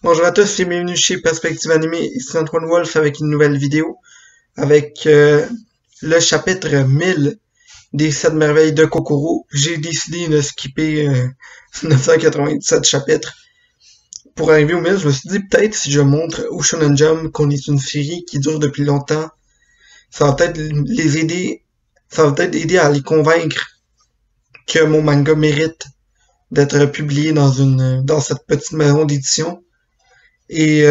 Bonjour à tous et bienvenue chez Perspective Animée, ici Antoine Wolf avec une nouvelle vidéo avec le chapitre 1000 des 7 merveilles de Kokoro. J'ai décidé de skipper 997 chapitres. Pour arriver au 1000, je me suis dit peut-être si je montre au Shonen Jump qu'on est une série qui dure depuis longtemps, ça va peut-être les aider, ça va peut-être aider à les convaincre que mon manga mérite d'être publié dans cette petite maison d'édition. Et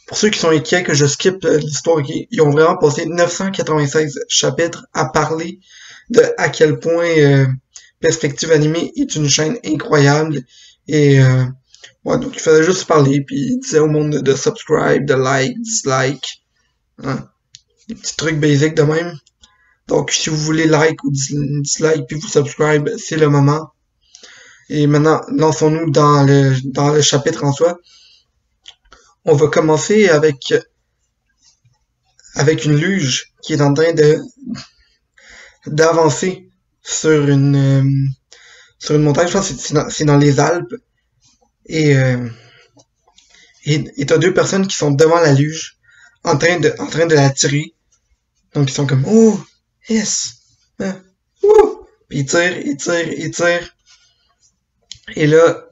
pour ceux qui sont inquiets que je skip l'histoire, ils ont vraiment passé 996 chapitres à parler de à quel point Perspective Animée est une chaîne incroyable. Et ouais, donc il fallait juste parler, puis il disait au monde de subscribe, de like, dislike, hein, des petits trucs basiques de même. Donc si vous voulez like ou dislike, puis vous subscribe, c'est le moment. Et maintenant, lançons-nous dans le chapitre en soi. On va commencer avec une luge qui est en train d'avancer sur une montagne. Je pense que c'est dans les Alpes. Et t'as deux personnes qui sont devant la luge, en train de la tirer. Donc ils sont comme oh yes, hein, ouh! Puis ils tirent. Et là,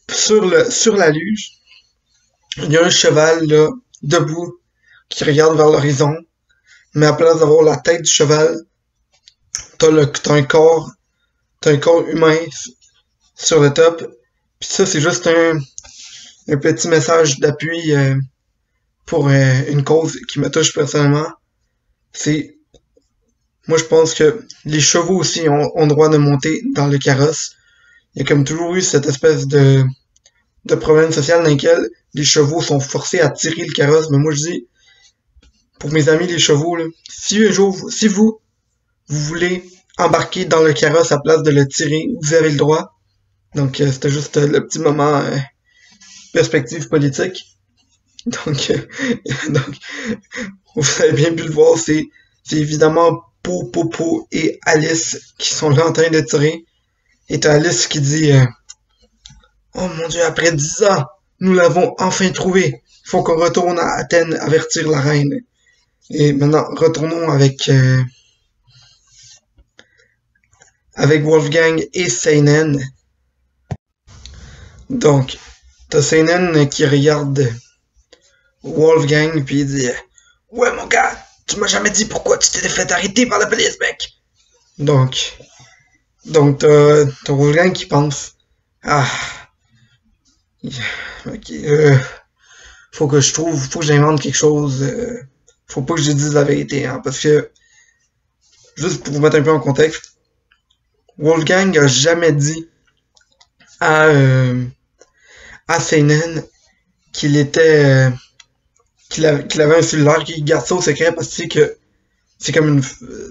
sur la luge, il y a un cheval là, debout, qui regarde vers l'horizon, mais à place d'avoir la tête du cheval, t'as un corps humain sur le top. Puis ça, c'est juste un petit message d'appui pour une cause qui me touche personnellement. Moi je pense que les chevaux aussi ont droit de monter dans le carrosse. Il y a comme toujours eu cette espèce de problème social dans lequel les chevaux sont forcés à tirer le carrosse. Mais moi je dis, pour mes amis les chevaux, là, si vous voulez embarquer dans le carrosse à place de le tirer, vous avez le droit. Donc c'était juste le petit moment perspective politique. Donc vous avez bien pu le voir, c'est évidemment Po et Alice qui sont là en train de tirer. Et t'as Alice qui dit oh mon Dieu, après 10 ans, nous l'avons enfin trouvé. Il faut qu'on retourne à Athènes avertir la reine. Et maintenant, retournons avec Wolfgang et Seinen. Donc, t'as Seinen qui regarde Wolfgang puis il dit ouais mon gars, tu m'as jamais dit pourquoi tu t'étais fait arrêter par la police, mec. Donc t'as Wolfgang qui pense ah ok, faut que j'invente quelque chose, faut pas que je dise la vérité, hein, parce que juste pour vous mettre un peu en contexte, Wolfgang a jamais dit à Seinen qu'il avait un cellulaire, qu'il garde ça au secret parce qu'il sait que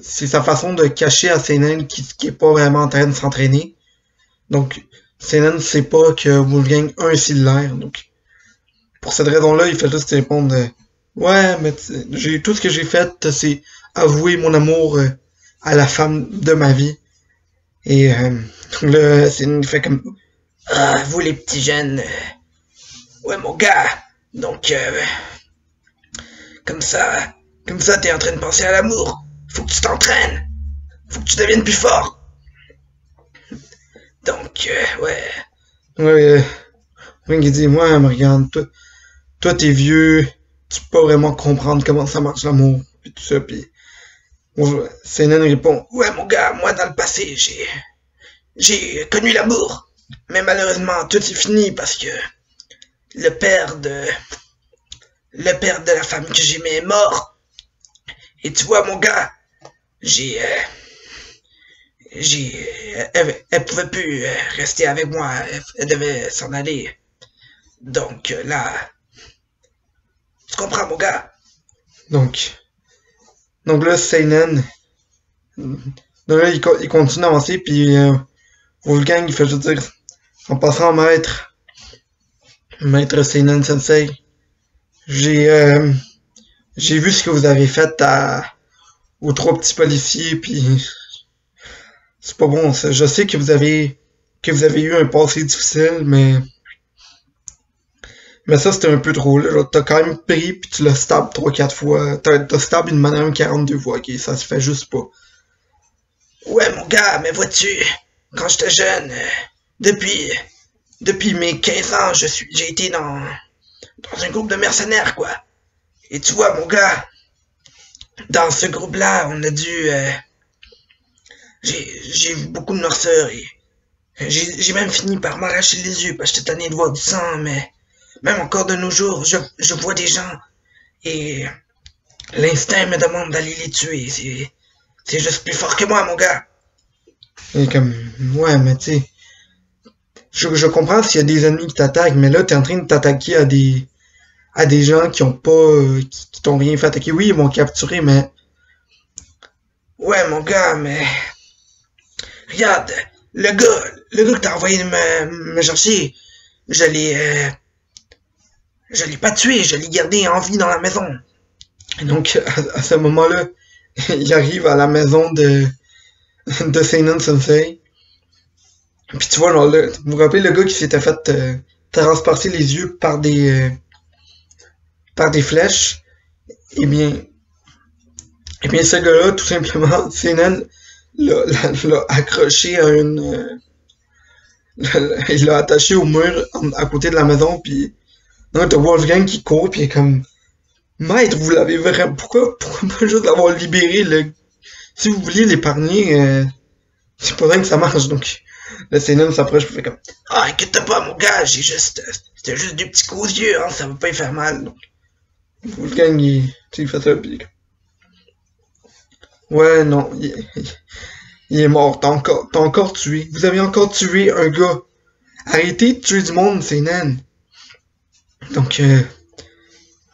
c'est sa façon de cacher à Seinen qui est pas vraiment en train de s'entraîner. Donc Seinen ne sait pas que Wolfgang a un cellulaire. Donc pour cette raison-là, il fait juste répondre ouais, mais tout ce que j'ai fait, c'est avouer mon amour à la femme de ma vie. Et là, Seinen fait comme ah, vous les petits jeunes, ouais mon gars, donc comme ça t'es en train de penser à l'amour. Faut que tu t'entraînes. Faut que tu deviennes plus fort. Donc, ouais. Ouais, il dit, moi, me regarde, toi t'es vieux, tu peux pas vraiment comprendre comment ça marche l'amour, pis tout ça, pis Seinen répond, ouais mon gars, moi dans le passé, j'ai connu l'amour. Mais malheureusement, tout est fini parce que le père de la femme que j'aimais est mort. Et tu vois, mon gars, elle pouvait plus rester avec moi, elle devait s'en aller. Donc là, tu comprends, mon gars? Donc là, Seinen, donc là, il continue d'avancer, puis Wolfgang, il fait juste dire, en passant maître Seinen Sensei, j'ai vu ce que vous avez fait aux 3 petits policiers, puis c'est pas bon. Je sais que vous avez eu un passé difficile, mais Mais ça, c'était un peu trop, là. Genre, t'as quand même pris, puis tu l'as stab 3-4 fois. T'as stab une madame 42 fois, ok? Ça se fait juste pas. Ouais, mon gars, mais vois-tu, quand j'étais jeune, depuis mes 15 ans, j'ai été dans un groupe de mercenaires, quoi. Et tu vois, mon gars, dans ce groupe-là, on a dû, j'ai vu beaucoup de noirceur et j'ai même fini par m'arracher les yeux parce que j'étais tanné de voir du sang, mais même encore de nos jours, je vois des gens et l'instinct me demande d'aller les tuer. C'est juste plus fort que moi, mon gars. Et comme, ouais, mais tu sais, je comprends s'il y a des ennemis qui t'attaquent, mais là, t'es en train de t'attaquer à des gens qui ont pas, qui t'ont rien fait attaquer. Oui, ils m'ont capturé, mais, ouais, mon gars, mais, regarde, le gars que t'as envoyé me chercher, je l'ai, je l'ai pas tué, je l'ai gardé en vie dans la maison. Et donc, à ce moment-là, il arrive à la maison de Seinen Sensei. Puis tu vois, genre, vous vous rappelez le gars qui s'était fait transpercer les yeux par des flèches? Eh bien, ce gars-là, tout simplement, Seinen l'a accroché à il l'a attaché au mur à côté de la maison, puis non, t'as Wolfgang qui court, puis il est comme, maître, vous l'avez vraiment, pourquoi pas juste l'avoir libéré, si vous vouliez l'épargner, c'est pas vrai que ça marche, donc, le Seinen s'approche, puis fait comme, ah, inquiète pas, mon gars, c'était juste des petits coups d'yeux, hein, ça va pas y faire mal, donc, Wolfgang, il fait ça, puis ouais, non, il est mort, t'as encore tué, vous avez encore tué un gars, arrêtez de tuer du monde, Seinen. Donc,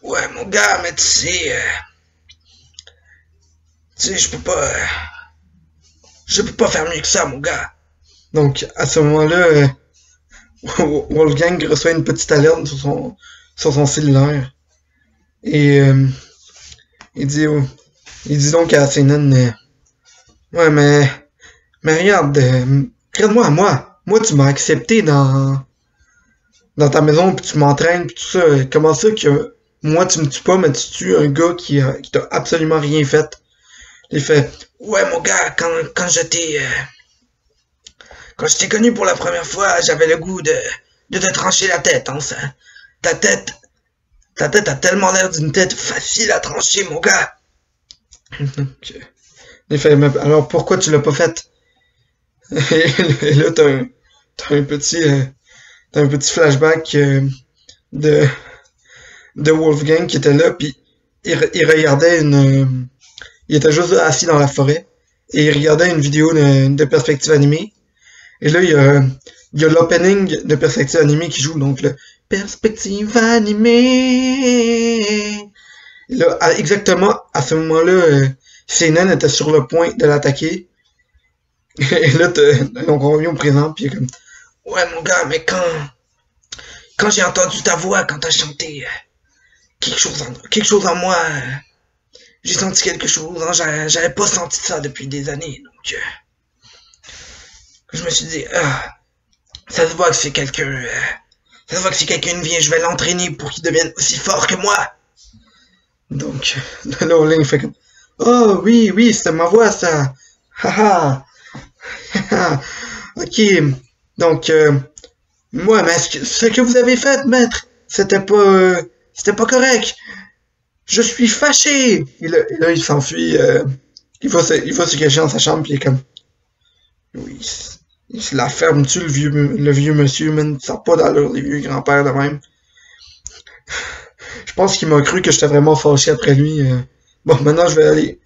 ouais, mon gars, mais tu sais, je peux pas faire mieux que ça, mon gars. Donc, à ce moment-là, Wolfgang reçoit une petite alerte sur son cellulaire. Et, il dit donc à Seinen, ouais, mais regarde, regarde-moi à moi. Moi, tu m'as accepté dans ta maison, puis tu m'entraînes, puis tout ça. Comment ça que moi, tu me tues pas, mais tu tues un gars qui t'a absolument rien fait? Il fait, ouais, mon gars, quand je t'ai connu pour la première fois, j'avais le goût de te trancher la tête, hein, ça. Ta tête a tellement l'air d'une tête facile à trancher, mon gars. Il fait, mais alors pourquoi tu l'as pas fait? Et là, t'as un petit flashback de Wolfgang qui était là, puis il regardait il était juste assis dans la forêt, et il regardait une vidéo de perspective animée. Et là, il y a l'opening de perspective animée qui joue, donc le perspective animée. Et là, exactement à ce moment-là, Seinen était sur le point de l'attaquer. Et là, donc on revient au présent, puis il est comme, ouais, mon gars, mais quand j'ai entendu ta voix, quand t'as chanté quelque chose en moi, j'ai senti quelque chose, hein, j'avais pas senti ça depuis des années, donc je me suis dit, ça se voit que c'est quelqu'un, ça se voit que si quelqu'un vient, je vais l'entraîner pour qu'il devienne aussi fort que moi. Donc, là, il fait comme, oh oui, c'était ma voix, ça, haha, ok, donc, moi, mais ce que vous avez fait, maître, c'était pas correct. Je suis fâché. Et là il s'enfuit. Il va se cacher dans sa chambre, puis il est comme, oui, il se la ferme-tu, le vieux monsieur, man, ça n'a pas d'allure, les vieux grands-pères de même. Je pense qu'il m'a cru que j'étais vraiment fâché après lui. Bon, maintenant, je vais aller.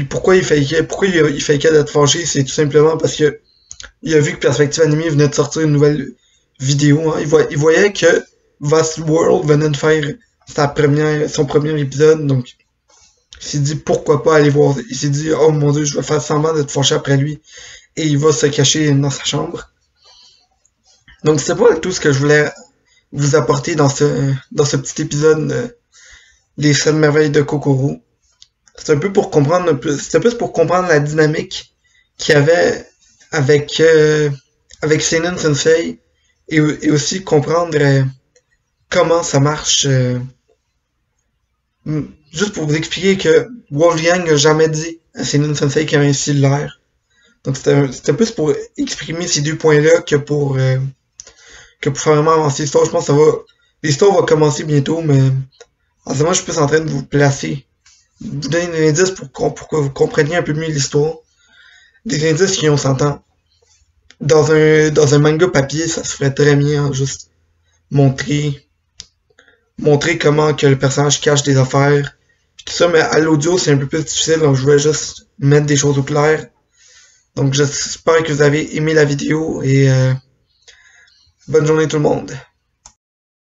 Pourquoi il fakait d'être fâché, c'est tout simplement parce que il a vu que Perspective Animée venait de sortir une nouvelle vidéo. Hein. Il voyait que Vast World venait de faire son premier épisode, donc il s'est dit pourquoi pas aller voir. Il s'est dit, oh mon dieu, je vais faire semblant d'être fâché après lui. Et il va se cacher dans sa chambre. Donc c'est pas tout ce que je voulais vous apporter dans ce petit épisode des 7 merveilles de Kokoro. C'est un peu pour comprendre c'était plus pour comprendre la dynamique qu'il y avait avec Seinen Sensei et aussi comprendre comment ça marche. Juste pour vous expliquer que Wolfgang n'a jamais dit à Seinen Sensei qu'il y avait un style l'air. Donc c'était plus pour exprimer ces deux points-là que pour faire vraiment avancer l'histoire. Je pense que ça va. L'histoire va commencer bientôt, mais en ce moment, je suis plus en train de vous placer. Vous donner des indices pour que vous compreniez un peu mieux l'histoire. Des indices qui, on s'entend. Dans un manga papier, ça se ferait très bien, hein, juste montrer comment que le personnage cache des affaires. Puis tout ça, mais à l'audio, c'est un peu plus difficile, donc je voulais juste mettre des choses au clair. Donc j'espère que vous avez aimé la vidéo et bonne journée tout le monde.